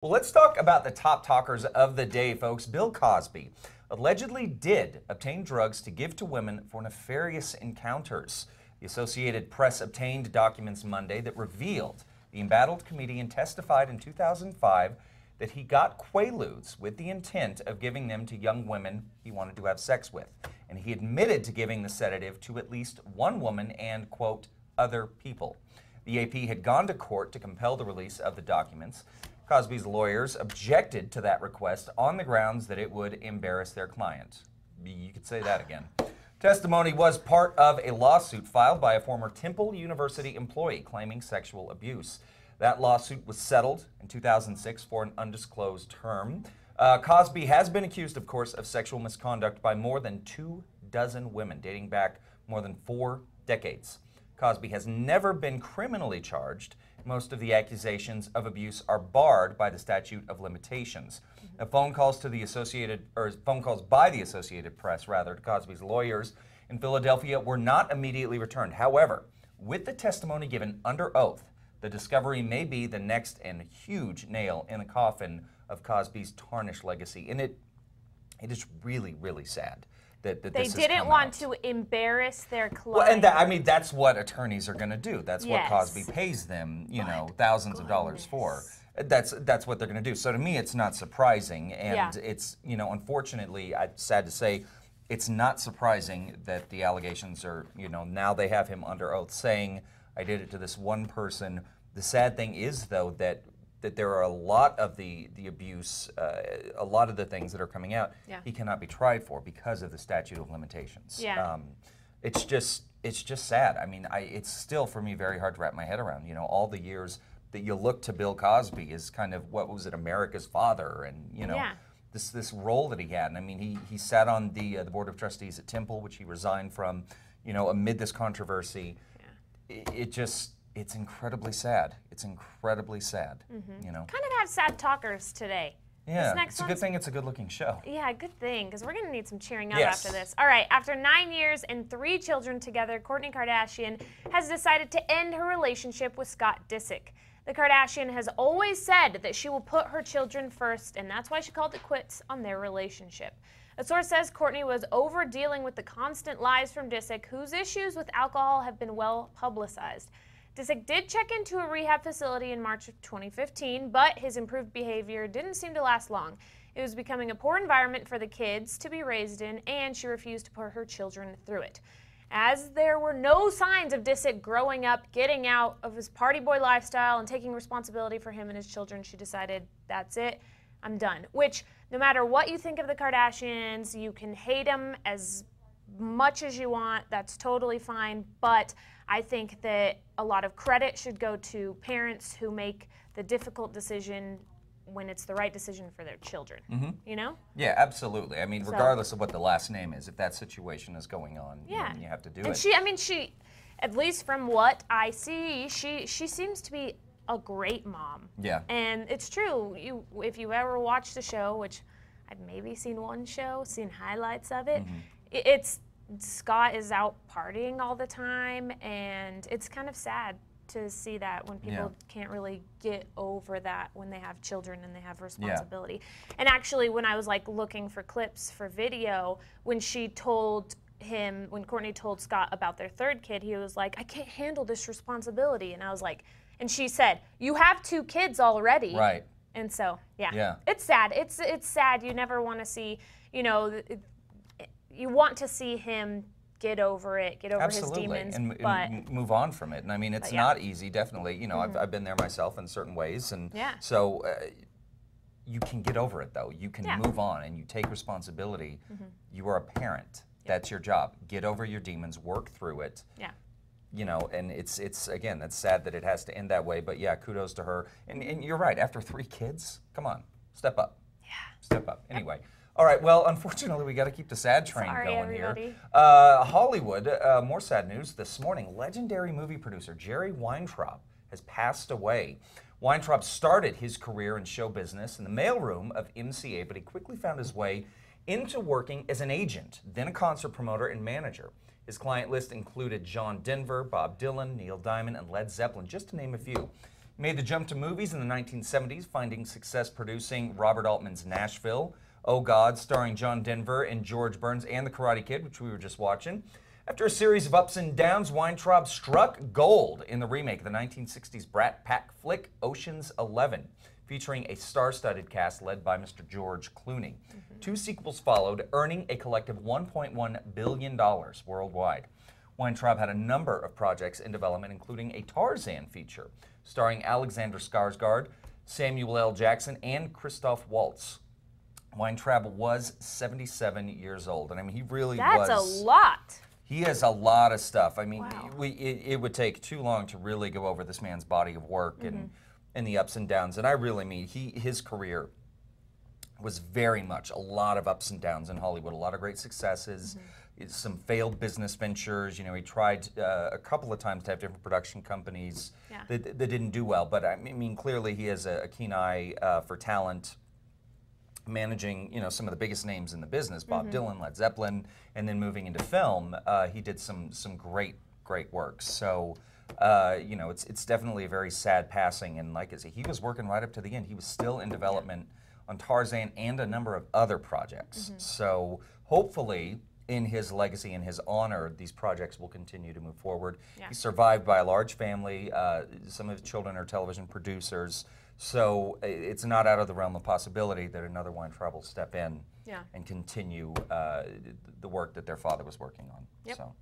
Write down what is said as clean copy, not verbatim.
Well, let's talk about the top talkers of the day, folks. Bill Cosby allegedly did obtain drugs to give to women for nefarious encounters. The Associated Press obtained documents Monday that revealed the embattled comedian testified in 2005 that he got Quaaludes with the intent of giving them to young women he wanted to have sex with. And he admitted to giving the sedative to at least one woman and, quote, other people. The AP had gone to court to compel the release of the documents. Cosby's lawyers objected to that request on the grounds that it would embarrass their client. You could say that again. Testimony was part of a lawsuit filed by a former Temple University employee claiming sexual abuse. That lawsuit was settled in 2006 for an undisclosed term. Cosby has been accused, of course, of sexual misconduct by more than 24 women, dating back more than 4 decades. Cosby has never been criminally charged. Most of the accusations of abuse are barred by the statute of limitations. Phone calls by the Associated Press, to Cosby's lawyers in Philadelphia were not immediately returned. However, with the testimony given under oath, the discovery may be the next and huge nail in the coffin of Cosby's tarnished legacy. And it is really, really sad that they this didn't want to embarrass their client. Well, and I mean, that's what attorneys are going to do. That's what Cosby pays them, you know, thousands of dollars for. That's what they're going to do. So to me, it's not surprising, and it's, you know, unfortunately, I'm sad to say, it's not surprising that the allegations are, you know, now they have him under oath saying, I did it to this one person. The sad thing is, though, that there are a lot of the abuse, a lot of the things that are coming out, he cannot be tried for because of the statute of limitations. It's just sad. I mean, it's still for me very hard to wrap my head around. You know, all the years that you look to Bill Cosby as kind of, what was it, America's father, and you know, this role that he had. And I mean, he sat on the board of trustees at Temple, which he resigned from, you know, amid this controversy. It's incredibly sad. It's incredibly sad, you know. Kind of have sad talkers today. Yeah, it's a good thing it's a good-looking show. Yeah, good thing, because we're going to need some cheering up after this. All right, after 9 years and 3 children together, Kourtney Kardashian has decided to end her relationship with Scott Disick. The Kardashian has always said that she will put her children first, and that's why she called it quits on their relationship. A source says Kourtney was over dealing with the constant lies from Disick, whose issues with alcohol have been well publicized. Disick did check into a rehab facility in March of 2015, but his improved behavior didn't seem to last long. It was becoming a poor environment for the kids to be raised in, and she refused to put her children through it. As there were no signs of Disick growing up, getting out of his party boy lifestyle, and taking responsibility for him and his children, she decided, that's it, I'm done. Which, no matter what you think of the Kardashians, you can hate them as much as you want, that's totally fine, but I think that a lot of credit should go to parents who make the difficult decision when it's the right decision for their children, you know? Yeah, absolutely. I mean, regardless of what the last name is, if that situation is going on, you have to do it. And she, at least from what I see, she seems to be a great mom. Yeah. And it's true, if you ever watched the show, which I've maybe seen one show, seen highlights of it, Scott is out partying all the time, and it's kind of sad to see that when people can't really get over that when they have children and they have responsibility. And actually, when I was like looking for clips for video, when Kourtney told Scott about their 3rd kid, he was like, I can't handle this responsibility. And I was like, and she said, you have 2 kids already. Right. And so, it's sad. It's sad. You never want to see, you know, you want to see him get over it, get over his demons, and move on from it. And I mean, it's not easy, definitely. You know, I've been there myself in certain ways, and so you can get over it, though. You can move on, and you take responsibility. You are a parent. That's your job. Get over your demons, work through it. Yeah. You know, and it's again, that's sad that it has to end that way, but yeah, kudos to her. And you're right, after 3 kids, come on, step up. Yeah. Step up. Anyway. All right, well, unfortunately, we got to keep the sad train going everybody. Here. Hollywood, more sad news this morning. Legendary movie producer Jerry Weintraub has passed away. Weintraub started his career in show business in the mailroom of MCA, but he quickly found his way into working as an agent, then a concert promoter and manager. His client list included John Denver, Bob Dylan, Neil Diamond, and Led Zeppelin, just to name a few. Made the jump to movies in the 1970s, finding success producing Robert Altman's Nashville, Oh God, starring John Denver and George Burns, and The Karate Kid, which we were just watching. After a series of ups and downs, Weintraub struck gold in the remake of the 1960s Brat Pack flick Ocean's 11, featuring a star-studded cast led by Mr. George Clooney. 2 sequels followed, earning a collective $1.1 billion worldwide. Weintraub had a number of projects in development, including a Tarzan feature, starring Alexander Skarsgård, Samuel L. Jackson, and Christoph Waltz. Weintraub was 77 years old, and I mean, he really was. That's a lot. He has a lot of stuff. I mean, Wow. it would take too long to really go over this man's body of work and the ups and downs. And I really mean, his career was very much a lot of ups and downs in Hollywood, a lot of great successes, some failed business ventures. You know, he tried a couple of times to have different production companies that didn't do well. But I mean, clearly he has a keen eye for talent, managing, you know, some of the biggest names in the business, Bob Dylan, Led Zeppelin, and then moving into film, he did some great work. So, you know, it's definitely a very sad passing, and like I say, he was working right up to the end. He was still in development on Tarzan and a number of other projects. So hopefully, in his legacy and his honor, these projects will continue to move forward. He's survived by a large family. Some of his children are television producers. So it's not out of the realm of possibility that another Weintraub will step in and continue the work that their father was working on. So.